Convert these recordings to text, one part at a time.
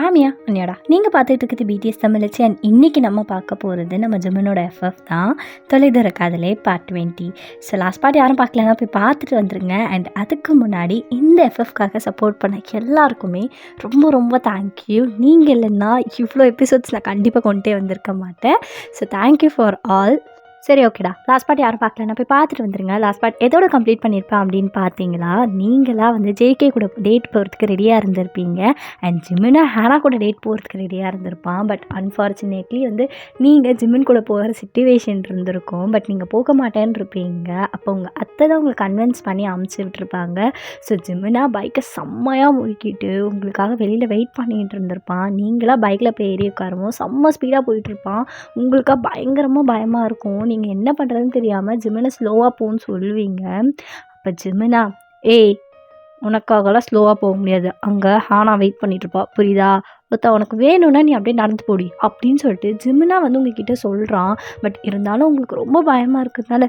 ஆமியா அண்ணியாடா நீங்கள் பார்த்துட்டு இருக்கிறது பிடிஎஸ் தமிழச்சி அண்ட் இன்றைக்கி நம்ம பார்க்க போகிறது நம்ம ஜிம்மனோட எஃப்எஃப் தான். தொலைதூர காதலே பார்ட் 20. ஸோ லாஸ்ட் பார்ட் யாரும் பார்க்கலன்னா போய் பார்த்துட்டு வந்துருங்க. அண்ட் அதுக்கு முன்னாடி இந்த எஃப்எஃப்காக சப்போர்ட் பண்ண எல்லாருக்குமே ரொம்ப ரொம்ப தேங்க்யூ. நீங்கள் இல்லைன்னா இவ்வளோ எபிசோட்ஸ் நான் கண்டிப்பாக கொண்டே வந்திருக்க மாட்டேன். So thank you for all. சரி, ஓகேடா, லாஸ்ட் பார்ட் யாரும் பார்க்கலன்னா போய் பார்த்துட்டு வந்துருங்க. லாஸ்ட் பார்ட் எதோட கம்ப்ளீட் பண்ணியிருப்பேன் அப்படின்னு பார்த்தீங்களா, நீங்களாம் வந்து ஜேகே கூட டேட் போகிறதுக்கு ரெடியாக இருந்திருப்பீங்க. அண்ட் ஜிம்மினா ஹேனா கூட டேட் போகிறதுக்கு ரெடியாக இருந்திருப்பான். பட் அன்ஃபார்ச்சுனேட்லி வந்து நீங்கள் ஜிம்மின் கூட போகிற சிச்சுவேஷன் இருந்திருக்கும். பட் நீங்கள் போக மாட்டேன்னு இருப்பீங்க. அப்போ உங்கள் அத்தை தான் உங்களை கன்வின்ஸ் பண்ணி அமுச்சு விட்டுருப்பாங்க. ஸோ ஜிம்மினா பைக்கை செம்மையாக முறுக்கிட்டு உங்களுக்காக வெளியில் வெயிட் பண்ணிகிட்டு இருந்திருப்பான். நீங்களாம் பைக்கில் போய் ஏறி உட்காரவும் செம்ம ஸ்பீடாக போயிட்டுருப்பான். உங்களுக்காக பயங்கரமாக பயமாக இருக்கும். நீங்கள் என்ன பண்ணுறதுன்னு தெரியாமல் ஜிம்மினை ஸ்லோவாக போன்னு சொல்லுவீங்க. அப்போ ஜிம்மினா, ஏய் உனக்காகலாம் ஸ்லோவாக போக முடியாது, அங்கே ஹானா வெயிட் பண்ணிகிட்ருப்பா, புரியுதா? ஒருத்த உனக்கு வேணும்னா நீ அப்படியே நடந்து போடி அப்படின்னு சொல்லிட்டு ஜிம்மினா வந்து உங்ககிட்ட சொல்கிறான். பட் இருந்தாலும் உங்களுக்கு ரொம்ப பயமாக இருக்கிறதுனால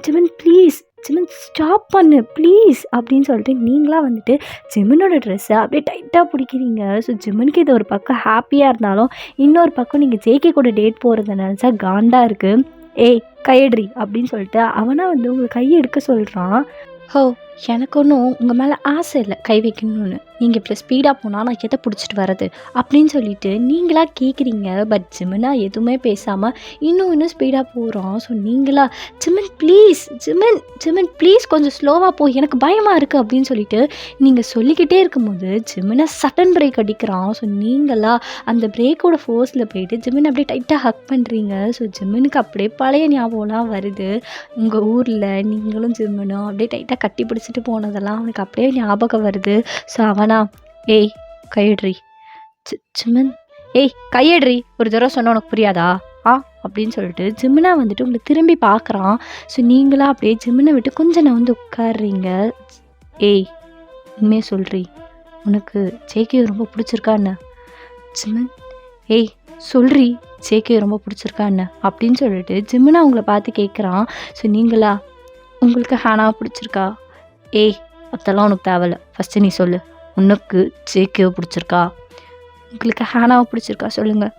ஜிமின் ப்ளீஸ், ஜிமின் ஸ்டாப் பண்ணு ப்ளீஸ் அப்படின்னு சொல்லிட்டு நீங்களாக வந்துட்டு ஜிமினோட ட்ரெஸ்ஸை அப்படியே டைட்டாக பிடிக்கிறீங்க. ஸோ ஜிமினுக்கு இது ஒரு பக்கம் ஹாப்பியாக இருந்தாலும் இன்னொரு பக்கம் நீங்கள் ஜேகே கூட டேட் போகிறத நினச்சா காண்டாக இருக்குது. ஏய் கையெடுறி அப்படின்னு சொல்லிட்டு அவனை வந்து உங்களை கையை எடுக்க சொல்கிறான். ஹோ, எனக்கு ஒன்றும் உங்கள் மேலே ஆசை இல்லை கை வைக்கணும்னு, நீங்கள் இப்படி ஸ்பீடாக போனால் நான் எதை பிடிச்சிட்டு வர்றது அப்படின்னு சொல்லிட்டு நீங்களாக கேட்குறீங்க. பட் ஜிமினா எதுவுமே பேசாமல் இன்னும் ஸ்பீடாக போகிறோம். ஸோ நீங்களா ஜிமின் ப்ளீஸ், ஜிமின் ப்ளீஸ் கொஞ்சம் ஸ்லோவாக போ, எனக்கு பயமாக இருக்குது அப்படின்னு சொல்லிட்டு நீங்கள் சொல்லிக்கிட்டே இருக்கும்போது ஜிமினா சடன் பிரேக் அடிக்கிறான். ஸோ நீங்களா அந்த பிரேக்கோட ஃபோர்ஸில் போயிட்டு ஜிமின் அப்படியே டைட்டாக ஹக் பண்ணுறீங்க. ஸோ ஜிமினுக்கு அப்படியே பழைய ஞாபகம்லாம் வருது. உங்கள் ஊரில் நீங்களும் ஜிமினும் அப்படியே டைட்டாக கட்டி பிடிச்சிட்டு போனதெல்லாம் அவனுக்கு அப்படியே ஞாபகம் வருது. ஸோ அவனா, ஏய் கையெடுறி, ஜிமின் ஏய் கையெடுறி, ஒரு தடவை சொன்னால் உனக்கு புரியாதா அப்படின்னு சொல்லிட்டு ஜிமினா வந்துட்டு உங்களை திரும்பி பார்க்குறான். ஸோ நீங்களா அப்படியே ஜிமினை விட்டு கொஞ்சம் நான் வந்து உட்காடுறீங்க. ஏய் உண்மையே சொல்கிறீ, உனக்கு ஜேகே ரொம்ப பிடிச்சிருக்கான்னு? ஜிமின் ஏய் சொல்கிறீ, ஜேகே ரொம்ப பிடிச்சிருக்கான்னு அப்படின்னு சொல்லிட்டு ஜிமினா உங்களை பார்த்து கேட்குறான். ஸோ நீங்களா, உங்களுக்கு ஹானாவை பிடிச்சிருக்கா? ஏய் அதெல்லாம் உனக்கு தேவையில்ல, ஃபஸ்ட்டு நீ சொல்லு, உனக்கு ஜேகேவை பிடிச்சிருக்கா? உங்களுக்கு ஹானாவை பிடிச்சிருக்கா சொல்லுங்கள்.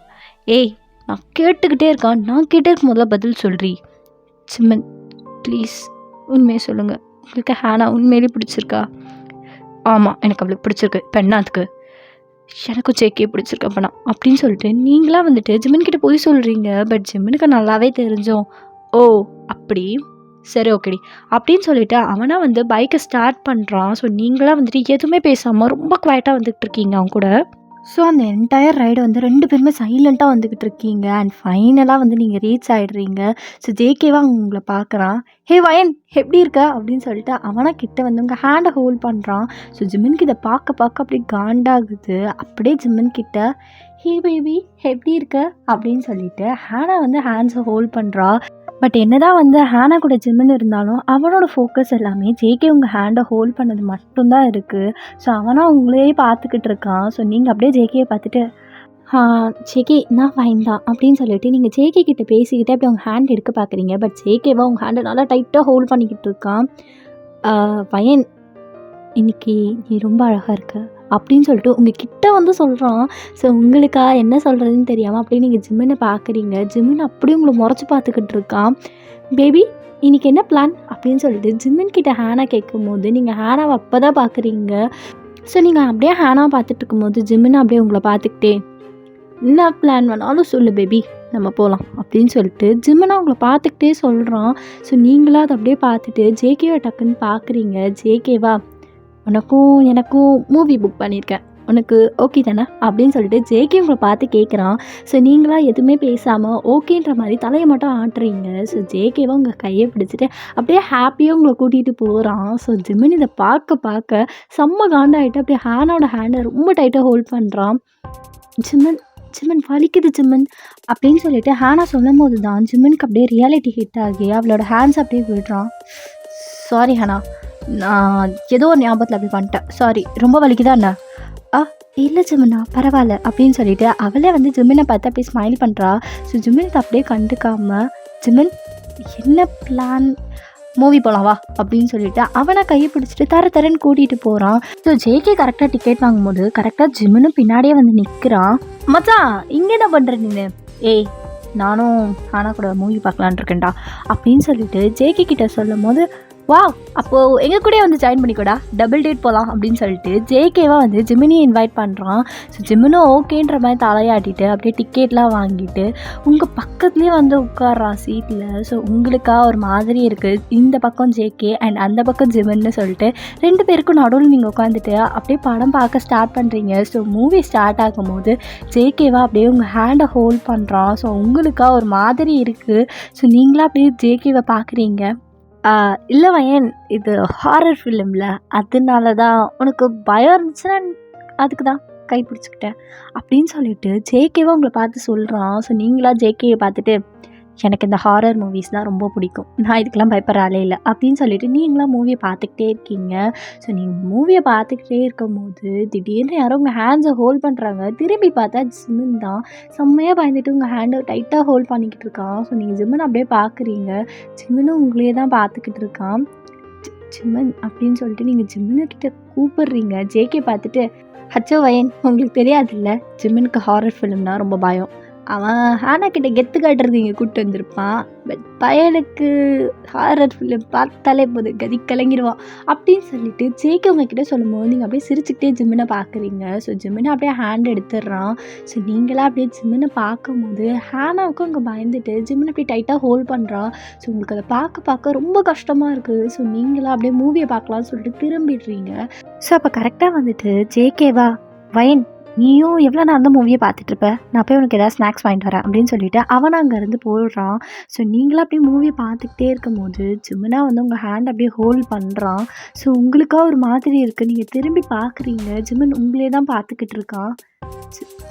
ஏய் நான் கேட்டுக்கிட்டே இருக்கான், நான் கேட்டே இருக்கும் முதல்ல பதில் சொல்கிறீ. ஜிமின் ப்ளீஸ் உண்மையை சொல்லுங்கள், உங்களுக்கு ஹானா உண்மையிலே பிடிச்சிருக்கா? ஆமாம் எனக்கு அவளுக்கு பிடிச்சிருக்கு, இப்போ என்ன அதுக்கு? எனக்கும் ஜேகே பிடிச்சிருக்கேன் பண்ணா அப்படின்னு சொல்லிட்டு நீங்களாக வந்துட்டு ஜிமின்கிட்ட போய் சொல்கிறீங்க. பட் ஜிமினுக்கு நல்லாவே தெரிஞ்சோம். ஓ அப்படி, சரி ஓகேடி அப்படின்னு சொல்லிட்டு அவனா வந்து பைக்கை ஸ்டார்ட் பண்ணுறான். ஸோ நீங்களாம் வந்துட்டு எதுவுமே பேசாமல் ரொம்ப குவைட்டாக வந்துட்டு இருக்கீங்க அவன் கூட. ஸோ அந்த என்டையர் ரைடை வந்து ரெண்டு பேருமே சைலண்ட்டாக வந்துக்கிட்டு இருக்கீங்க. அண்ட் ஃபைனலாக வந்து நீங்கள் ரீச் ஆகிடுறீங்க. ஸோ ஜேகேவா உங்களை பார்க்குறான். ஹே வயன் எப்படி இருக்க அப்படின்னு சொல்லிட்டு அவனா கிட்ட வந்து உங்கள் ஹேண்டை ஹோல்ட் பண்ணுறான். ஸோ ஜிமின்க்கு இதை பார்க்க அப்படியே காண்டாகுது. அப்படியே ஜிமின் கிட்ட, ஹே பேபி எப்படி இருக்க அப்படின்னு சொல்லிட்டு ஹேனா வந்து ஹேண்ட்ஸை ஹோல்ட் பண்ணுறா. பட் என்னதான் வந்து ஹேனா கூட ஜிமின் இருந்தாலும் அவனோட ஃபோக்கஸ் எல்லாமே ஜேகே உங்கள் ஹேண்டை ஹோல்ட் பண்ணது மட்டும்தான் இருக்குது. ஸோ அவனா உங்களே பார்த்துக்கிட்டு இருக்கான். ஸோ நீங்கள் அப்படியே ஜேகேயை பார்த்துட்டு, ஜேகே நான் ஃபைன் தான் அப்படின்னு சொல்லிட்டு நீங்கள் ஜேகே கிட்டே பேசிக்கிட்டே அப்படி அவங்க ஹேண்ட் எடுக்க பார்க்குறீங்க. பட் ஜேகேவா உங்கள் ஹேண்டை நல்லா டைட்டாக ஹோல்ட் பண்ணிக்கிட்டு இருக்கான். பையன் இன்னைக்கு நீ ரொம்ப அழகாக இருக்க அப்படின்னு சொல்லிட்டு உங்கள் கிட்ட வந்து சொல்கிறான். ஸோ உங்களுக்கா என்ன சொல்கிறதுன்னு தெரியாமல் அப்படியே நீங்கள் ஜிம்மினை பார்க்குறீங்க. ஜிம்மின் அப்படியே உங்களை முறைச்சி பார்த்துக்கிட்டு இருக்கான். பேபி இன்றைக்கி என்ன பிளான் அப்படின்னு சொல்லிட்டு ஜிம்மின் கிட்ட ஹேனா கேட்கும் போது நீங்கள் ஹேனாவை அப்போ தான் பார்க்குறீங்க. ஸோ நீங்கள் அப்படியே ஹேனாவை பார்த்துட்டு இருக்கும்போது ஜிம்மின் அப்படியே உங்களை பார்த்துக்கிட்டே, என்ன பிளான் வேணாலும் சொல்லு பேபி நம்ம போகலாம் அப்படின்னு சொல்லிட்டு ஜிம்மினா உங்களை பார்த்துக்கிட்டே சொல்கிறான். ஸோ நீங்களும் அதை அப்படியே பார்த்துட்டு ஜேகேவை டக்குன்னு பார்க்குறீங்க. ஜேகேவா உனக்கும் எனக்கும் மூவி புக் பண்ணியிருக்கேன், உனக்கு ஓகே தானே அப்படின்னு சொல்லிட்டு ஜேகே உங்களை பார்த்து கேட்குறான். ஸோ நீங்களாம் எதுவுமே பேசாமல் ஓகேன்ற மாதிரி தலையை மட்டும் ஆட்டுறீங்க. ஸோ ஜேகேவா உங்கள் கையை பிடிச்சிட்டு அப்படியே ஹாப்பியாக உங்களை கூட்டிகிட்டு போகிறான். ஸோ ஜிமின் இதை பார்க்க செம்ம காண்டாகிட்டு அப்படியே ஹேனோட ஹேண்டை ரொம்ப டைட்டாக ஹோல்ட் பண்ணுறான். ஜிமின் வலிக்குது ஜிமின் அப்படின்னு சொல்லிட்டு ஹேனா சொல்லும் போது தான் ஜிமினுக்கு அப்படியே ரியாலிட்டி ஹிட் ஆகி அவளோட ஹேண்ட்ஸ் அப்படியே விடுறான். சாரி ஹேனா, நான் ஏதோ ஒரு ஞாபகத்தில் அப்படி பண்ணிட்டேன், சாரி, ரொம்ப வலிக்குதா என்ன? இல்லை ஜிமினா பரவாயில்ல அப்படின்னு சொல்லிட்டு அவளே வந்து ஜிமினை பார்த்து அப்படியே ஸ்மைல் பண்ணுறா. ஸோ ஜிமினுக்கு அப்படியே கண்டுக்காமல், ஜிமின் என்ன பிளான், மூவி போகலாம் வா அப்படின்னு சொல்லிட்டு அவனை கையை பிடிச்சிட்டு தரன்னு கூட்டிகிட்டு போகிறான். ஸோ ஜேகே கரெக்டாக டிக்கெட் வாங்கும்போது கரெக்டாக ஜிம்முன்னு பின்னாடியே வந்து நிற்கிறான். மச்சான் இங்கே என்ன பண்ணுற நீ? ஏய் நானும் ஆனால் கூட மூவி பார்க்கலான் இருக்கேன்டா அப்படின்னு சொல்லிட்டு ஜேகே கிட்ட சொல்லும் போது, வா அப்போது எங்கள் கூட வந்து ஜாயின் பண்ணிக்கூடா, டபுள் டேட் போகலாம் அப்படின்னு சொல்லிட்டு ஜேகேவாக வந்து ஜிமினியை இன்வைட் பண்ணுறான். ஸோ ஜிமினும் ஓகேன்ற மாதிரி தலையாட்டிட்டு அப்படியே டிக்கெட்லாம் வாங்கிட்டு உங்கள் பக்கத்துலேயே வந்து உட்கார்றான் சீட்டில். ஸோ உங்களுக்காக ஒரு மாதிரி இருக்குது, இந்த பக்கம் ஜேகே அண்ட் அந்த பக்கம் ஜிமின்னு சொல்லிட்டு 2 பேருக்கும் நடுவில் நீங்கள் உட்காந்துட்டு அப்படியே படம் பார்க்க ஸ்டார்ட் பண்ணுறீங்க. ஸோ மூவி ஸ்டார்ட் ஆகும்போது ஜேகேவாக அப்படியே உங்கள் ஹேண்டை ஹோல்ட் பண்ணுறான். ஸோ உங்களுக்காக ஒரு மாதிரி இருக்குது. ஸோ நீங்களாக அப்படியே ஜேகேவை பார்க்குறீங்க. இல்லை வயன், இது ஹாரர் ஃபிலிமில், அதனால தான் உனக்கு பயம் இருந்துச்சுன்னா அதுக்கு தான் கை பிடிச்சிக்கிட்டேன் அப்படின்னு சொல்லிட்டு ஜேகேவை உங்களை பார்த்து சொல்கிறான். ஸோ நீங்களா ஜேகேவை பார்த்துட்டு, எனக்கு இந்த ஹாரர் மூவிஸ் தான் ரொம்ப பிடிக்கும், நான் இதுக்கெல்லாம் பயப்படுற ஆளே இல்லை அப்படின்னு சொல்லிட்டு நீங்களாம் மூவியை பார்த்துக்கிட்டே இருக்கீங்க. ஸோ நீங்கள் மூவியை பார்த்துக்கிட்டே இருக்கும் போது திடீர்னு யாரோ உங்கள் ஹேண்ட்ஸை ஹோல்ட் பண்ணுறாங்க. திரும்பி பார்த்தா ஜிமின் தான் செம்மையாக பயந்துட்டு உங்கள் ஹேண்டை டைட்டாக ஹோல்ட் பண்ணிக்கிட்டு இருக்கான். ஸோ நீங்கள் ஜிமின் அப்படியே பார்க்குறீங்க. ஜிமினும் உங்களையே தான் பார்த்துக்கிட்டு இருக்கான். ஜிமின் அப்படின்னு சொல்லிட்டு நீங்கள் ஜிமின்கிட்ட கூப்பிடுறீங்க. ஜேகே பார்த்துட்டு, ஹச்சோ வயன் உங்களுக்கு தெரியாதுல்ல, ஜிமினுக்கு ஹாரர் ஃபிலிம்னா ரொம்ப பயம், அவன் ஹானா கிட்ட கெத்து காட்டுறது இங்கே கூப்பிட்டு வந்திருப்பான். பட் பையனுக்கு ஹாரர் ஃபிலிம் பார்த்தாலே போது கதி கலங்கிடுவான் அப்படின்னு சொல்லிட்டு ஜேகே உங்ககிட்ட சொல்லும்போது நீங்கள் அப்படியே சிரிச்சுக்கிட்டே ஜிமினை பார்க்குறீங்க. ஸோ ஜிமினை அப்படியே ஹேண்ட் எடுத்துடுறான். ஸோ நீங்களாம் அப்படியே ஜிமினை பார்க்கும்போது ஹேனாவுக்கும் அங்கே பயந்துட்டு ஜிமினை அப்படியே டைட்டாக ஹோல்ட் பண்ணுறான். ஸோ உங்களுக்கு அதை பார்க்க ரொம்ப கஷ்டமாக இருக்குது. ஸோ நீங்களாம் அப்படியே மூவியை பார்க்கலான்னு சொல்லிட்டு திரும்பிடுறீங்க. ஸோ அப்போ கரெக்டாக வந்துட்டு ஜேகேவா, வயன் நீயும் எவ்வளோ நான் அந்த மூவியை பார்த்துட்ருப்ப, நான் போய் உனக்கு ஏதாவது ஸ்நாக்ஸ் வாங்கிட்டு வரேன் அப்படின்னு சொல்லிட்டு அவன் அங்கேருந்து போயிடுறான். ஸோ நீங்களாம் அப்படியே மூவியை பார்த்துக்கிட்டே இருக்கும் போது ஜிமினா வந்து உங்கள் ஹேண்ட் அப்படியே ஹோல்ட் பண்ணுறான். ஸோ உங்களுக்காக ஒரு மாதிரி இருக்குது. நீங்கள் திரும்பி பார்க்குறீங்க, ஜிமின் உங்களே தான் பார்த்துக்கிட்டு இருக்கான்.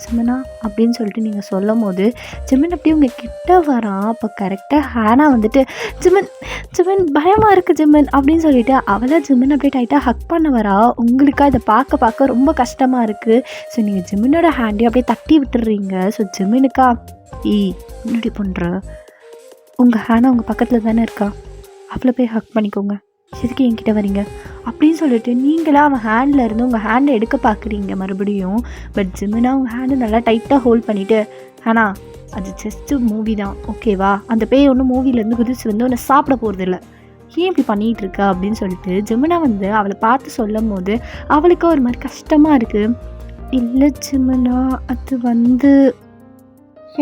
ஜிமினா அப்படின்னு சொல்லிட்டு நீங்கள் சொல்லும் போது ஜிமின் அப்படியே உங்கள் கிட்ட வரான். அப்போ கரெக்டாக ஹேனா வந்துட்டு, ஜிமின் ஜிமின் பயமாக இருக்குது ஜிமின் அப்படின்னு சொல்லிட்டு அவளை ஜிமின் அப்படியே டைட்டாக ஹக் பண்ண வரா. உங்களுக்காக இதை பார்க்க ரொம்ப கஷ்டமாக இருக்குது. ஸோ நீங்கள் ஜிமினோட ஹேண்டையும் அப்படியே தட்டி விட்டுடுறீங்க. ஸோ ஜிமினுக்கா, முன்னாடி பண்ணுற உங்கள் ஹேனா உங்கள் பக்கத்தில் தானே இருக்கா, அவளை போய் ஹக் பண்ணிக்கோங்க, எதுக்கு என்கிட்ட வரீங்க அப்படின்னு சொல்லிட்டு நீங்களாக அவன் ஹேண்டில் இருந்து உங்கள் ஹேண்டை எடுக்க பார்க்குறீங்க மறுபடியும். பட் ஜிமினா உங்கள் ஹேண்டை நல்லா டைட்டாக ஹோல்ட் பண்ணிவிட்டு, ஆனா அது ஜஸ்ட்டு மூவி தான் ஓகேவா, அந்த பேய் ஒன்றும் மூவிலேருந்து குதிச்சு வந்து ஒன்று சாப்பிட போகிறதில்ல, ஏன் இப்படி பண்ணிகிட்டு இருக்க அப்படின்னு சொல்லிட்டு ஜிமினா வந்து அவளை பார்த்து சொல்லும் போது அவளுக்கு ஒரு மாதிரி கஷ்டமாக இருக்குது. இல்லை ஜிமினா, அது வந்து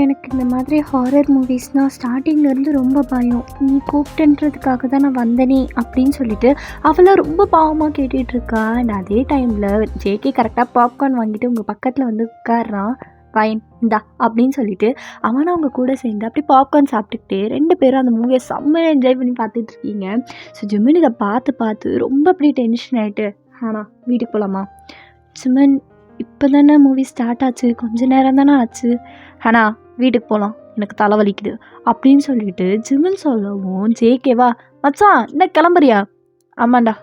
எனக்கு இந்த மாதிரி ஹாரர் மூவிஸ்னால் ஸ்டார்டிங்லேருந்து ரொம்ப பயம், நீ கூப்பிட்டுன்றதுக்காக தான் நான் வந்தனே அப்படின்னு சொல்லிட்டு அவளை ரொம்ப பாவமாக கேட்டுட்ருக்கா. அண்ட் அதே டைமில் ஜேகே கரெக்டாக பாப்கார்ன் வாங்கிட்டு உங்கள் பக்கத்தில் வந்து உட்கார்றான். ஃபைன் இந்தா அப்படின்னு சொல்லிட்டு அவனை அவங்க கூட சேர்ந்து அப்படி பாப்கார்ன் சாப்பிட்டுக்கிட்டே 2 பேரும் அந்த மூவியை செம்மையாக என்ஜாய் பண்ணி பார்த்துட்ருக்கீங்க. ஸோ ஜிமின் இதை பார்த்து ரொம்ப அப்படி டென்ஷன் ஆகிட்டு, ஆனால் வீட்டுக்கு போகலாமா ஜிமின், இப்போ தானே மூவி ஸ்டார்ட் ஆச்சு, கொஞ்ச நேரம் தானே ஆச்சு, ஆனால் வீட்டுக்கு போகலாம், எனக்கு தலைவலிக்குது அப்படின்னு சொல்லிட்டு ஜிமின் சொல்லவும் ஜேகேவா, மச்சான் என்ன கிளம்புறியா, ஆமாண்டா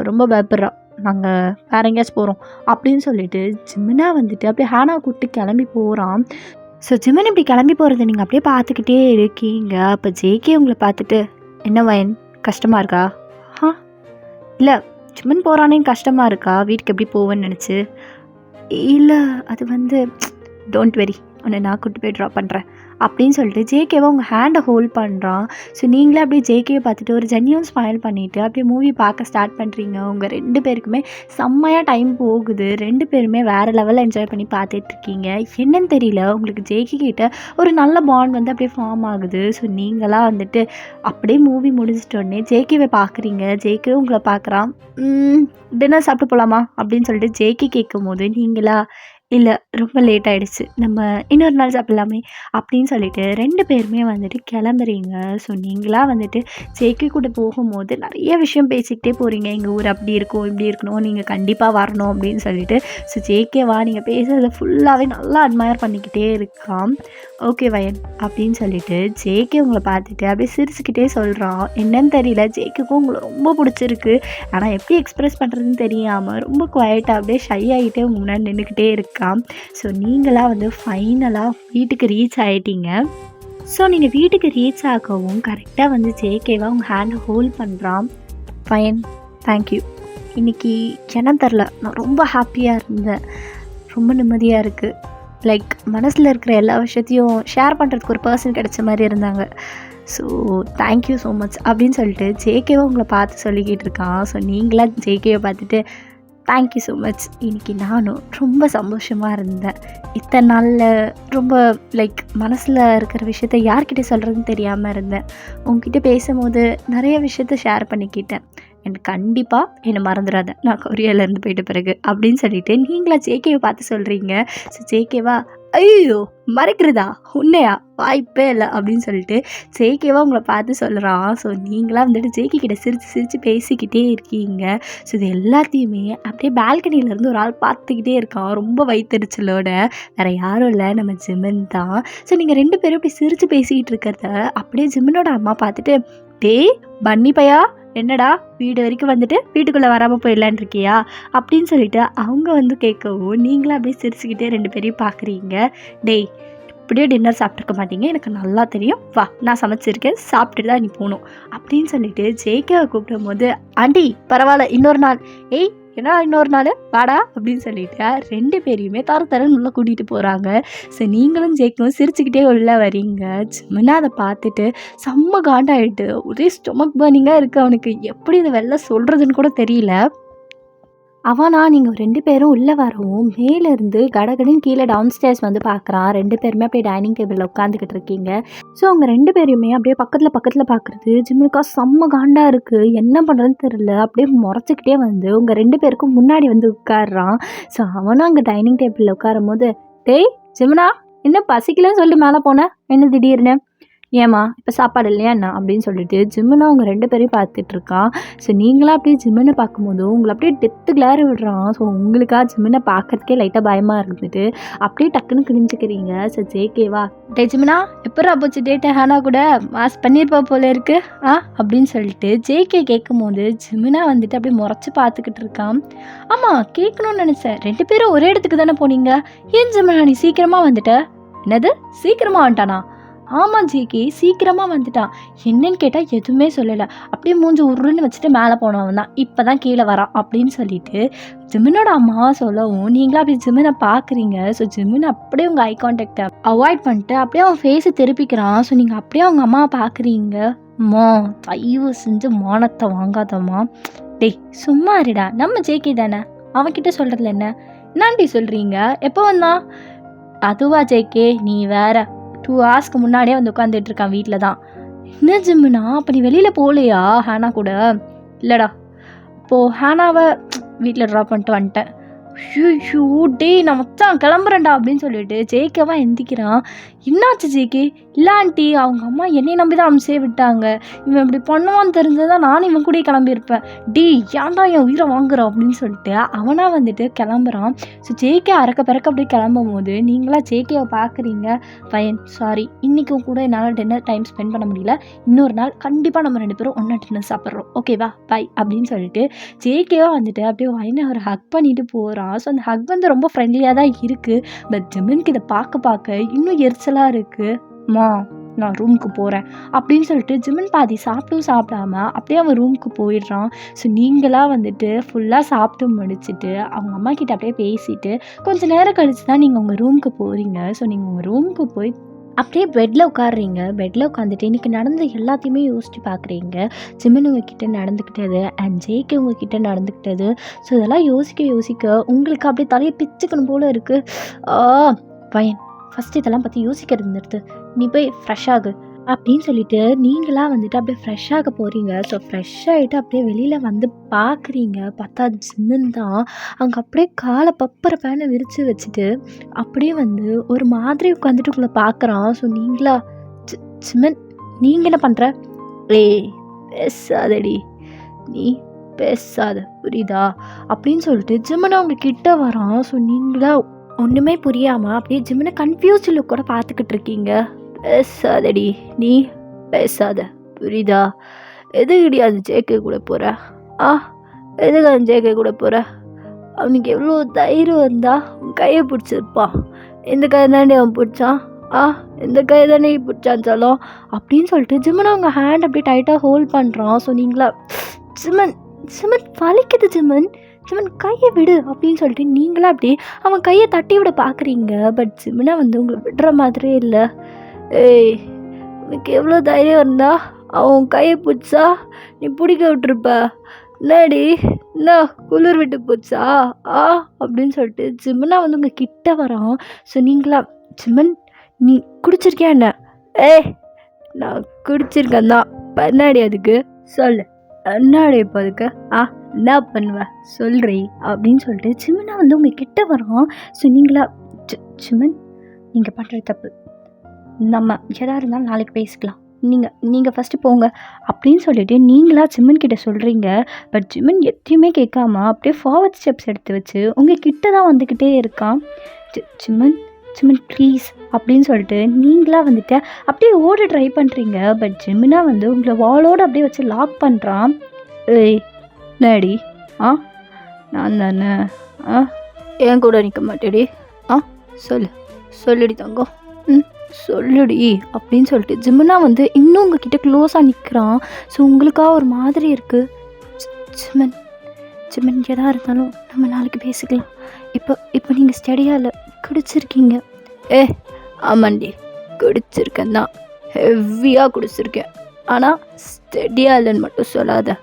ரொம்ப பயப்படுறா, நாங்கள் வேற எங்கேயாச்சும் போகிறோம் அப்படின்னு சொல்லிட்டு ஜிமினா வந்துட்டு அப்படியே ஹேனா கூப்பிட்டு கிளம்பி போகிறான். ஸோ ஜிமின் இப்படி கிளம்பி போகிறத நீங்கள் அப்படியே பார்த்துக்கிட்டே இருக்கீங்க. அப்போ ஜேகே உங்களை பார்த்துட்டு, என்ன வயன் கஷ்டமாக இருக்கா? இல்லை ஜிமின் போகிறானேன்னு கஷ்டமாக இருக்கா, வீட்டுக்கு எப்படி போவேன்னு நினச்சி? இல்லை அது வந்து டோன்ட் வெரி, உன்னை நான் கூப்பிட்டு போய் ட்ராப் பண்ணுறேன் அப்படின்னு சொல்லிட்டு ஜேகேவை உங்கள் ஹேண்டை ஹோல்ட் பண்ணுறான். ஸோ நீங்களே அப்படியே ஜேகேவை பார்த்துட்டு ஒரு ஜென்யூன் ஸ்மைல் பண்ணிவிட்டு அப்படியே மூவி பார்க்க ஸ்டார்ட் பண்ணுறீங்க. உங்கள் 2 பேருக்குமே செம்மையாக டைம் போகுது. 2 பேருமே வேறு லெவலில் என்ஜாய் பண்ணி பார்த்துட்ருக்கீங்க. என்னன்னு தெரியல, உங்களுக்கு ஜேகே கிட்ட ஒரு நல்ல பாண்ட் வந்து அப்படியே ஃபார்ம் ஆகுது. ஸோ நீங்களாம் வந்துட்டு அப்படியே மூவி முடிச்சிட்டோடனே ஜேகேவை பார்க்குறீங்க. ஜேகே உங்களை பார்க்குறான். டின்னர் சாப்பிட்டு போகலாமா அப்படின்னு சொல்லிட்டு ஜேகே கேட்கும் போது நீங்களா, இல்லை ரொம்ப லேட் ஆகிடுச்சு, நம்ம இன்னொரு நாள் சாப்பிட்லாமே அப்படின்னு சொல்லிட்டு 2 பேருமே வந்துட்டு கிளம்புறீங்க. ஸோ நீங்களாக வந்துட்டு ஜேகே கூட போகும்போது நிறைய விஷயம் பேசிக்கிட்டே போகிறீங்க. எங்கள் ஊர் அப்படி இருக்கும் இப்படி இருக்கணும், நீங்கள் கண்டிப்பாக வரணும் அப்படின்னு சொல்லிட்டு. ஸோ ஜேகேவா நீங்கள் பேசுகிறத ஃபுல்லாகவே நல்லா அட்மயர் பண்ணிக்கிட்டே இருக்கான். ஓகே வயன் அப்படின்னு சொல்லிட்டு ஜேகே உங்களை பார்த்துட்டு அப்படியே சிரிச்சுக்கிட்டே சொல்கிறான். என்னன்னு தெரியல, ஜேகேக்கும் உங்களை ரொம்ப பிடிச்சிருக்கு, ஆனால் எப்படி எக்ஸ்ப்ரெஸ் பண்ணுறதுன்னு தெரியாமல் ரொம்ப குவைட்டாக அப்படியே ஷை ஆகிட்டே உங்கள் முன்னாடி நின்றுக்கிட்டே இருக்கு. ஸோ நீங்களாக வந்து ஃபைனலாக வீட்டுக்கு ரீச் ஆகிட்டீங்க. ஸோ நீங்கள் வீட்டுக்கு ரீச் ஆகவும் கரெக்டாக வந்து ஜேகேவா உங்கள் ஹேண்டை ஹோல்ட் பண்ணுறான். Fine, thank you. இன்றைக்கி என்னன்னு தெரில, நான் ரொம்ப ஹாப்பியாக இருந்தேன், ரொம்ப நிம்மதியாக இருக்குது. லைக் மனசில் இருக்கிற எல்லா விஷயத்தையும் ஷேர் பண்ணுறதுக்கு ஒரு பர்சன் கிடைச்ச மாதிரி இருந்தாங்க. ஸோ தேங்க்யூ ஸோ மச் அப்படின்னு சொல்லிட்டு ஜேகேவை உங்களை பார்த்து சொல்லிக்கிட்டு இருக்கான். ஸோ நீங்களாம் ஜேகேவை பார்த்துட்டு தேங்க்யூ ஸோ மச். இன்றைக்கி நானும் ரொம்ப சந்தோஷமாக இருந்தேன். இத்தனை நாளில் ரொம்ப லைக் மனசில் இருக்கிற விஷயத்த யார்கிட்ட சொல்கிறதுன்னு தெரியாமல் இருந்தேன். உங்ககிட்ட பேசும்போது நிறைய விஷயத்த ஷேர் பண்ணிக்கிட்டேன். எனக்கு கண்டிப்பாக என்னை மறந்துடாத, நான் கொரியாவிலேருந்து போயிட்ட பிறகு அப்படின்னு சொல்லிட்டு நீங்களா ஜேகேவை பார்த்து சொல்கிறீங்க. ஸோ ஜேகேவா ஐயோ மறைக்கிறதா உன்னையா, வாய்ப்பே இல்லை அப்படின்னு சொல்லிட்டு ஜேகேவா உங்களை பார்த்து சொல்கிறான். ஸோ நீங்களாம் வந்துட்டு ஜேகே கிட்ட சிரித்து பேசிக்கிட்டே இருக்கீங்க. ஸோ இது எல்லாத்தையுமே அப்படியே பால்கனியிலேருந்து ஒரு ஆள் பார்த்துக்கிட்டே இருக்கான், ரொம்ப வயிற்றுச்சலோட. வேறு யாரும் இல்லை, நம்ம ஜிமின் தான். ஸோ நீங்கள் 2 பேரும் இப்படி சிரித்து பேசிக்கிட்டு இருக்கிறத அப்படியே ஜிமினோட அம்மா பார்த்துட்டு, டேய் பன்னி பையா, என்னடா வீடு வரைக்கும் வந்துட்டு வீட்டுக்குள்ளே வராமல் போயிடலான் இருக்கியா அப்படின்னு சொல்லிட்டு அவங்க வந்து கேட்கவும் நீங்களும் அப்படியே சிரிச்சுக்கிட்டே 2 பேரையும் பார்க்குறீங்க. டேய் இப்படியே டின்னர் சாப்பிட்ருக்க மாட்டீங்க, எனக்கு நல்லா தெரியும், வா நான் சமைச்சிருக்கேன், சாப்பிட்டுட்டு தான் நீ போகணும் அப்படின்னு சொல்லிட்டு ஜேகேவை கூப்பிடும் போது, ஆண்டி பரவாயில்ல இன்னொரு நாள், ஏய் ஏன்னா இன்னொரு நாள் வாடா அப்படின்னு சொல்லிட்டு 2 பேரையுமே தரன்னு உள்ள கூட்டிகிட்டு போகிறாங்க. ஸோ நீங்களும் ஜேக்கும் சிரிச்சுக்கிட்டே உள்ள வரீங்க. ஜிமினா அதை பார்த்துட்டு செம்ம காண்டாயிட்டு ஒரே ஸ்டொமக் பர்னிங்காக இருக்குது அவனுக்கு. எப்படி இதை வெளில சொல்கிறதுன்னு கூட தெரியல. அவனா நீங்கள் 2 பேரும் உள்ளே வரவும் மேலேருந்து கடகடின்னு கீழே டவுன் ஸ்டேர்ஸ் வந்து பார்க்குறான். 2 பேருமே அப்படியே டைனிங் டேபிளில் உட்காந்துக்கிட்டு இருக்கீங்க. ஸோ அவங்க 2 பேரையுமே அப்படியே பக்கத்தில் பார்க்குறது ஜிம்முக்கா செம்ம காண்டாக இருக்குது. என்ன பண்ணுறதுன்னு தெரியல. அப்படியே முறைச்சிக்கிட்டே வந்து உங்கள் 2 பேருக்கும் முன்னாடி வந்து உட்காடுறான். ஸோ அவனும் அங்கே டைனிங் டேபிளில் உட்காரும் போது, டேய் ஜிம்னா என்ன பசிக்கலன்னு சொல்லிட்டு மேலே போனேன், என்ன திடீர்னு, ஏம்மா இப்போ சாப்பாடு இல்லையா என்ன அப்படின்னு சொல்லிட்டு ஜிம்முனா அவங்க 2 பேரையும் பார்த்துட்ருக்கான். ஸோ நீங்களாம் அப்படியே ஜிம்முனை பார்க்கும்போது உங்களை அப்படியே டெத்து கிளாரி விடுறான். ஸோ உங்களுக்காக ஜிம்முனை பார்க்கறதுக்கே லைட்டாக பயமாக இருந்துட்டு அப்படியே டக்குன்னு கிழிஞ்சிக்கிறீங்க. ஸோ ஜேகேவா, டே ஜிம்முனா எப்படா போச்சு டேட்டை ஹானா கூட மாஸ் பண்ணியிருப்பா போல இருக்கு அப்படின்னு சொல்லிட்டு ஜேகே கேட்கும் போது ஜிம்முனா வந்துட்டு அப்படியே முறைச்சி பார்த்துக்கிட்டு இருக்கான். ஆமாம் கேட்கணும்னு நினச்சேன், 2 பேரும் ஒரே இடத்துக்கு தானே போனீங்க, ஏன் ஜிம்முனா நீ சீக்கிரமாக வந்துட்ட? என்னது சீக்கிரமாக வந்துட்டானா? ஆமாம் ஜேகே சீக்கிரமாக வந்துட்டான். என்னன்னு கேட்டால் எதுவுமே சொல்லலை, அப்படியே மூஞ்சி உருன்னு வச்சுட்டு மேலே போனவன் தான் இப்போ தான் கீழே வரான் அப்படின்னு சொல்லிட்டு ஜிமினோட அம்மா சொல்லவும் நீங்களும் அப்படியே ஜிமினை பார்க்குறீங்க. ஸோ ஜிமின் அப்படியே உங்கள் ஐ கான்டாக்டை அவாய்ட் பண்ணிட்டு அப்படியே அவன் ஃபேஸை திருப்பிக்கிறான். ஸோ நீங்கள் அப்படியே அவங்க அம்மாவை பார்க்குறீங்க. அம்மா தயவு செஞ்சு மானத்தை வாங்காதம்மா, டேய் சும்மா இருடா, நம்ம ஜேகே தானே, அவன்கிட்ட சொல்கிறதுல என்னாண்டி சொல்கிறீங்க, எப்போ வந்தான்? அதுவா ஜேகே நீ வேற 2 ஹவர்ஸ்க்கு முன்னாடியே வந்து உட்காந்துட்டு இருக்கான் வீட்டில் தான். என்ன ஜிம்முனா அப்போ நீ வெளியில் போகலையா ஹேனா கூட? இல்லைடா, இப்போது ஹேனாவை வீட்டில் ட்ராப் பண்ணிட்டு வந்துட்டேன். ஐயோ டே நான் மச்சான் கிளம்புறேன்டா அப்படின்னு சொல்லிட்டு ஜேகேவா எந்திக்கிறான். என்னாச்சு ஜேகே? இல்லை ஆண்டி அவங்க அம்மா என்னை நம்பி தான் அம்சே விட்டாங்க, இவன் இப்படி பண்ணுவான்னு தெரிஞ்சதான் நானும் இவன் கூட கிளம்பியிருப்பேன். டே ஏன்டா என் உயிரை வாங்குறான் அப்படின்னு சொல்லிட்டு அவனா வந்துட்டு கிளம்புறான். ஸோ ஜேகே அறக்க பிறக்க அப்படியே கிளம்பும் போது நீங்களா ஜேகேவை பார்க்குறீங்க. ஃபைன் சாரி, இன்றைக்கும் கூட என்னால் டின்னர் டைம் ஸ்பெண்ட் பண்ண முடியல, இன்னொரு நாள் கண்டிப்பாக நம்ம 2 பேரும் ஒன்றா டின்னர் சாப்பிட்றோம், ஓகேவா பை அப்படின்னு சொல்லிட்டு ஜேகேவா வந்துட்டு அப்படியே வயனை ஒரு ஹக் பண்ணிட்டு போகிறான். ஸோ அந்த ஹக் வந்து ரொம்ப ஃப்ரெண்ட்லியாக தான் இருக்குது. பட் ஜிமினுக்கு இதை பார்க்க இன்னும் எரிச்சலாக இருக்குது. மா நான் ரூமுக்கு போகிறேன் அப்படின்னு சொல்லிட்டு ஜிமின் பாதி சாப்பிடாம அப்படியே அவன் ரூமுக்கு போயிடுறான். ஸோ நீங்களாக வந்துட்டு ஃபுல்லாக சாப்பிட்டு முடிச்சுட்டு அவங்க அம்மா கிட்ட அப்படியே பேசிட்டு கொஞ்சம் நேரம் கழிச்சு தான் நீங்கள் உங்கள் ரூமுக்கு போகிறீங்க. ஸோ நீங்கள் உங்கள் ரூமுக்கு போய் அப்படியே பெட்டில் உட்காடுறீங்க. பெட்டில் உட்காந்துட்டு இன்றைக்கி நடந்த எல்லாத்தையுமே யோசித்து பார்க்குறீங்க. ஜிமின் உங்ககிட்ட நடந்துக்கிட்டது அண்ட் ஜேகே உங்ககிட்ட நடந்துக்கிட்டது. ஸோ இதெல்லாம் யோசிக்க உங்களுக்கு அப்படியே தலையை பிச்சுக்கணும் போல் இருக்குது. பையன் ஃபஸ்ட்டு இதெல்லாம் பற்றி யோசிக்கிறது நிறுத்து, நீ போய் ஃப்ரெஷ் ஆகு அப்படின்னு சொல்லிட்டு நீங்களாக வந்துட்டு அப்படியே ஃப்ரெஷ்ஷாக போகிறீங்க. ஸோ ஃப்ரெஷ் ஆகிட்டு அப்படியே வெளியில் வந்து பார்க்குறீங்க. பார்த்தா ஜிமின் தான் அங்கே அப்படியே காலை பப்பரை பேனை விரித்து வச்சுட்டு அப்படியே வந்து ஒரு மாதிரி உட்காந்துட்டு உங்களை பார்க்குறான். ஸோ நீங்களா ஜிமின் நீங்கள் என்ன பண்ணுற? பேசாதடி, நீ பேசாத புரியுதா அப்படின்னு சொல்லிட்டு ஜிமின் அவங்க கிட்ட வரான். ஸோ நீங்களா ஒன்றுமே புரியாமல் அப்படியே ஜிமினை கன்ஃபியூஸ்டு லுக்கோட பார்த்துக்கிட்டு இருக்கீங்க. பேசாதடி, நீ பேசாத புரியுதா? எது கிடையாது ஜேகே கூட போகிற? எதுக்கு ஜேகே கூட போகிற? அவனுக்கு எவ்வளோ தைரியம் இருந்தால் உன் கையை பிடிச்சிருப்பான். இந்த கை தாண்டி அவன் பிடிச்சான். ஆ இந்த கை தானே பிடிச்சான்னு சொல்லும் அப்படின்னு சொல்லிட்டு ஜிம்மன் அவங்க ஹேண்ட் அப்படியே டைட்டாக ஹோல்ட் பண்ணுறான். ஸோ நீங்களா ஜிம்மன் ஜிம்மன் வலிக்குது ஜிம்மன் ஜிம்மன் கையை விடு அப்படின்னு சொல்லிட்டு நீங்களா அப்படியே அவன் கையை தட்டி விட பார்க்குறீங்க. பட் ஜிம்மனை வந்து உங்களை விடுற மாதிரியே இல்லை. ஏய் உனக்கு எவ்வளோ தைரியம் இருந்தா அவன் கையை பிடிச்சா நீ பிடிக்க விட்டுருப்ப. என்னடி என்ன குளிர் விட்டு போச்சா அப்படின்னு சொல்லிட்டு ஜிம்மனா வந்து உங்கள் கிட்ட வரான். ஸோ நீங்களா ஜிம்மன் நீ குடிச்சிருக்கியா என்ன? நான் குடிச்சிருக்கேன் தான். பண்ணாடி அதுக்கு சொல்லு. என்னாடி இப்போ அதுக்கு என்ன பண்ணுவேன் சொல்கிறீ அப்படின்னு சொல்லிட்டு ஜிம்மனா வந்து உங்கள் கிட்ட வரான். ஸோ நீங்களா ஜிம்மன் நீங்கள் பண்ணுறது தப்பு, நம்ம எதாக இருந்தாலும் நாளைக்கு பேசிக்கலாம், நீங்கள் ஃபஸ்ட்டு போங்க அப்படின்னு சொல்லிட்டு நீங்களா ஜிம்மன் கிட்ட சொல்கிறீங்க. பட் ஜிம்மன் எதையுமே கேட்காம அப்படியே ஃபார்வர்ட் ஸ்டெப்ஸ் எடுத்து வச்சு உங்கள் கிட்ட தான் வந்துக்கிட்டே இருக்கான். ஜிம்மன் ஜிம்மன் ப்ளீஸ் அப்படின்னு சொல்லிட்டு நீங்களா வந்துட்டு அப்படியே ஓட ட்ரை பண்ணுறீங்க. பட் ஜிம்மனா வந்து உங்களை வாலோடு அப்படியே வச்சு லாக் பண்ணுறான். ஏய் நாடி நான் தானே என் கூட நிற்க மாட்டேடி சொல்லுடி தங்கம் சொல்லுடி அப்படின்னு சொல்லிட்டு ஜிம்மனா வந்து இன்னும் உங்ககிட்ட க்ளோஸாக நிற்கிறான். ஸோ உங்களுக்காக ஒரு மாதிரி இருக்குது. ஜிம்மன் ஜிம்மன் எதாக இருந்தாலும் நம்ம நாளைக்கு பேசிக்கலாம். இப்போ நீங்கள் ஸ்டடியாக இல்லை குடிச்சிருக்கீங்க. ஆமாண்டி குடிச்சிருக்கேன் தான், ஹெவியாக குடிச்சிருக்கேன். ஆனால் ஸ்டடியாக இல்லைன்னு மட்டும் சொல்லாத,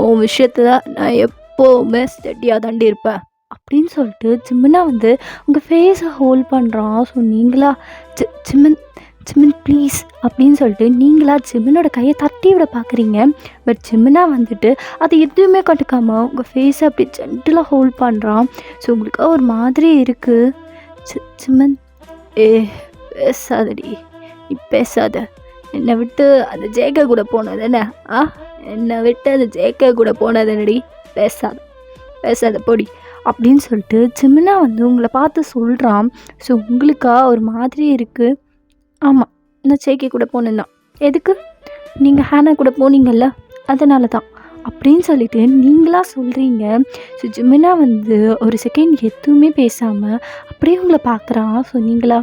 உன் விஷயத்தில் நான் எப்போவுமே ஸ்டடியாக தாண்டி இருப்பேன் அப்படின்னு சொல்லிட்டு ஜிம்மனா வந்து உங்கள் ஃபேஸை ஹோல்ட் பண்ணுறான். ஸோ நீங்களா ஜிம்மன் ஜிம்மன் ப்ளீஸ் அப்படின்னு சொல்லிட்டு நீங்களா ஜிம்மனோட கையை தட்டி விட பார்க்குறீங்க. பட் ஜிம்மனா வந்துட்டு அது எதுவுமே கட்டுக்காமல் உங்கள் ஃபேஸை அப்படி ஜென்டலாக ஹோல்ட் பண்ணுறான். ஸோ உங்களுக்கு ஒரு மாதிரி இருக்குது. ஜிம்மன் பேசாதடி, நீ பேசாத, என்னை விட்டு அந்த ஜேகே கூட போனது என்ன? என்னை விட்டு அந்த ஜேகே கூட போனது என்னடி? பேசாத பொடி அப்படின்னு சொல்லிட்டு ஜிம்மனா வந்து உங்களை பார்த்து சொல்கிறான். ஸோ உங்களுக்கா ஒரு மாதிரி இருக்குது. ஆமாம் நான் ஜேகே கூட போனேன்னா எதுக்கு? நீங்கள் ஹேனா கூட போனீங்கல்ல அதனால தான் அப்படின்னு சொல்லிட்டு நீங்களா சொல்கிறீங்க. ஸோ ஜிம்மனா வந்து ஒரு செகண்ட் எதுவுமே பேசாமல் அப்படியே உங்களை பார்க்குறான். ஸோ நீங்களா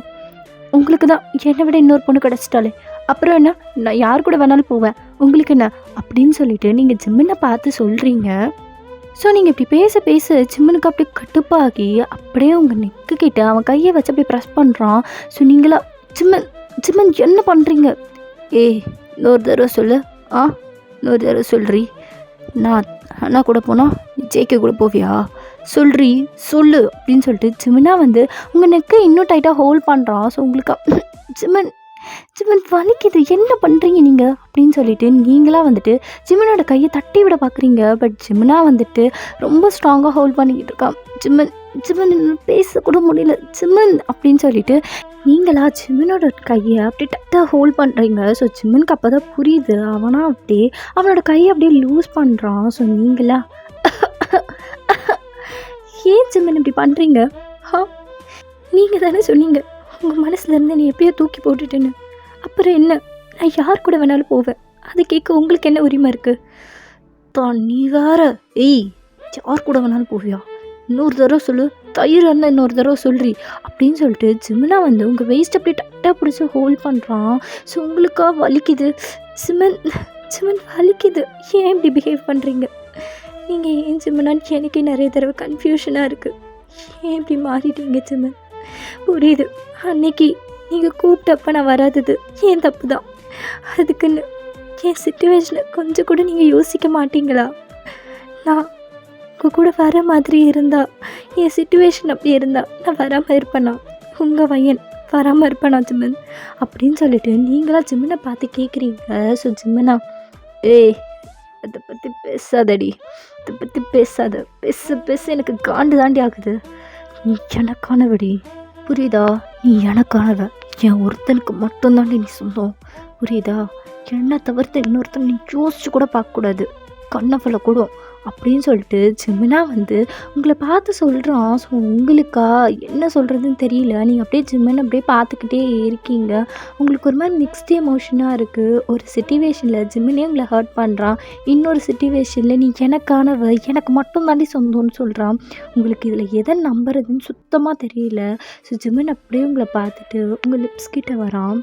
உங்களுக்கு தான் என்னை விட இன்னொரு பொண்ணு கிடச்சிட்டாலே அப்புறம் என்ன, நான் யார் கூட வேணாலும் போவேன், உங்களுக்கு என்ன அப்படின்னு சொல்லிட்டு நீங்கள் ஜிம்மனை பார்த்து சொல்கிறீங்க. ஸோ நீங்கள் இப்படி பேச ஜிம்மனுக்கு அப்படியே கட்டுப்பாகி அப்படியே உங்கள் நெக்கு கிட்ட அவன் கையை வச்சு அப்படியே ப்ரெஸ் பண்ணுறான். ஸோ நீங்களா ஜிம்மன் என்ன பண்ணுறீங்க? இன்னொரு தடவை சொல்லு. இன்னொரு தடவை சொல்றீ. நான் கூட போனால் ஜேகே கூட போவியா? சொல்லு அப்படின்னு சொல்லிட்டு ஜிம்மனா வந்து உங்கள் நெக்கை இன்னும் டைட்டாக ஹோல்ட் பண்ணுறான். ஸோ உங்களுக்கு ஜிம்மன் வலிக்குது, என்ன பண்ணுறீங்க நீங்கள் அப்படின்னு சொல்லிட்டு நீங்களாக வந்துட்டு ஜிம்மனோட கையை தட்டி விட பார்க்குறீங்க. பட் ஜிம்மனா வந்துட்டு ரொம்ப ஸ்ட்ராங்காக ஹோல்ட் பண்ணிக்கிட்டு இருக்கான். ஜிம்மன் பேசக்கூட முடியல ஜிம்மன் அப்படின்னு சொல்லிட்டு நீங்களா ஜிம்மனோட கையை அப்படியே டைட்டாக ஹோல்ட் பண்ணுறீங்க. ஸோ ஜிம்மனுக்கு அப்போ தான் புரியுது. அவனோட கையை அப்படியே லூஸ் பண்ணுறான். ஸோ நீங்களா ஏன் ஜிம்மன் இப்படி பண்ணுறீங்க? நீங்கள் தானே சொன்னீங்க உங்கள் மனசுலேருந்து நீ எப்பயோ தூக்கி போட்டுட்டேன்னு. அப்புறம் என்ன, நான் யார் கூட வேணாலும் போவேன், அது கேட்க உங்களுக்கு என்ன உரிமை இருக்குது? நீ வேற யார் கூட வேணாலும் போவியா? இன்னொரு தடவை சொல்லு, தயிர் இருந்தால் இன்னொரு தடவை சொல்றி அப்படின்னு சொல்லிட்டு ஜிம்மனா வந்து உங்கள் வெயிஸ்ட் அப்படியே டைட்டாக பிடிச்சி ஹோல்ட் பண்ணுறான். ஸோ உங்களுக்கா வலிக்குது. ஜிம்மன் வலிக்குது, ஏன் இப்படி பிஹேவ் பண்ணுறீங்க? நீங்கள் ஏன் ஜிம்மனான்னு எனக்கே நிறைய தடவை கன்ஃபியூஷனாக இருக்குது. ஏன் இப்படி மாறிட்டீங்க ஜிம்மன்? புரியுது, அன்னைக்கு நீங்கள் கூப்பிட்டப்ப நான் வராதது ஏன் தப்பு தான். அதுக்குன்னு என் சிச்சுவேஷனை கொஞ்சம் கூட நீங்கள் யோசிக்க மாட்டீங்களா? நான் உங்கள் கூட வர மாதிரி இருந்தா, என் சிச்சுவேஷன் அப்படி இருந்தால் நான் வராமல் இருப்பேனா? உங்கள் பையன் வராமல் இருப்பேனா ஜிம்மன் அப்படின்னு சொல்லிட்டு நீங்களா ஜிம்மனை பார்த்து கேட்குறீங்க. ஸோ ஜிம்மனா அதை பற்றி பேசாதடி, அதை பற்றி பேசாத, பேச எனக்கு காண்டு தாண்டி ஆகுது. நீ எனக்கானவடி, புரியுதா? நீ எனக்கானவ, என் ஒருத்தனுக்கு மட்டும்தாண்டி நீ சொந்தம், புரியுதா? என்ன தவிர்த்து இன்னொருத்தன் நீ யோசிச்சு கூட பார்க்கக்கூடாது, கண்ணஃபில் கூட அப்படின்னு சொல்லிட்டு ஜிமினா வந்து உங்களை பார்த்து சொல்கிறான். ஸோ உங்களுக்கா என்ன சொல்கிறதுன்னு தெரியல. நீங்கள் அப்படியே ஜிமினை அப்படியே பார்த்துக்கிட்டே இருக்கீங்க. உங்களுக்கு ஒரு மாதிரி மிக்ஸ்டு எமோஷனாக இருக்குது. ஒரு சிச்சுவேஷனில் ஜிமினே உங்களை ஹர்ட் பண்ணுறான். இன்னொரு சிச்சுவேஷனில் நீ எனக்கானவ, எனக்கு மட்டும் தாண்டி சொந்தம்னு சொல்கிறான். உங்களுக்கு இதில் எதை நம்புறதுன்னு சுத்தமாக தெரியல. ஸோ ஜிமின் அப்படியே உங்களை பார்த்துட்டு உங்கள் லிப்ஸ் கிட்ட வரான்.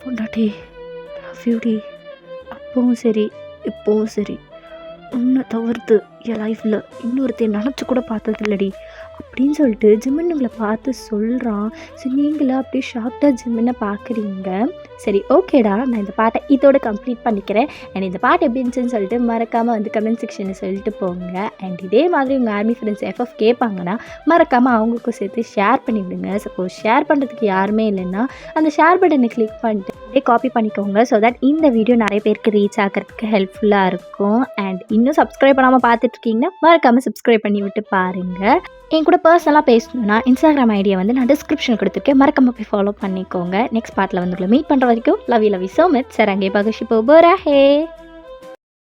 பொண்டாட்டி லவ் யூ டி. அப்பவும் சரி இப்போவும் சரி, உன்னை தவிர்த்து என் லைஃப்பில் இன்னொருத்தையும் நினச்சி கூட பார்த்ததில்லடி அப்படின்னு சொல்லிட்டு ஜிமின் உங்களை பார்த்து சொல்கிறான். ஸோ நீங்களா அப்படியே ஷார்ட்டாக ஜிமினை பார்க்குறீங்க. சரி ஓகேடா, நான் இந்த பாட்டை இதோட கம்ப்ளீட் பண்ணிக்கிறேன். அண்ட் இந்த பாட்டு எப்படி இருந்துச்சுன்னு சொல்லிட்டு மறக்காமல் வந்து கமெண்ட் செக்ஷனில் சொல்லிட்டு போங்க. அண்ட் இதே மாதிரி உங்கள் ஆர்மி ஃப்ரெண்ட்ஸ் எஃப்எஃப் கேட்பாங்கன்னா மறக்காமல் அவங்களுக்கும் சேர்த்து ஷேர் பண்ணிவிடுங்க. சப்போஸ் ஷேர் பண்ணுறதுக்கு யாருமே இல்லைன்னா அந்த ஷேர் பட்டனை கிளிக் பண்ணிட்டு அப்படியே காப்பி பண்ணிக்கோங்க. ஸோ தட் இந்த வீடியோ நிறைய பேருக்கு ரீச் ஆகிறதுக்கு ஹெல்ப்ஃபுல்லாக இருக்கும். அண்ட் இன்னும் சப்ஸ்கிரைப் பண்ணாமல் பார்த்துட்ருக்கீங்கன்னா மறக்காமல் சப்ஸ்கிரைப் பண்ணி விட்டு பாருங்கள். என் கூட பர்சனலாக பேசணுன்னா இன்ஸ்டாகிராம் ஐடியை வந்து நான் டிஸ்கிரிப்ஷன் கொடுத்துருக்கேன். மறக்காமல் போய் ஃபாலோ பண்ணிக்கோங்க. நெக்ஸ்ட் பார்ட்டில் வந்து உங்களை மீட் பண்ணுற வரைக்கும் love you so much. Sir அங்கே பகஷிப்போ போரா ஹே.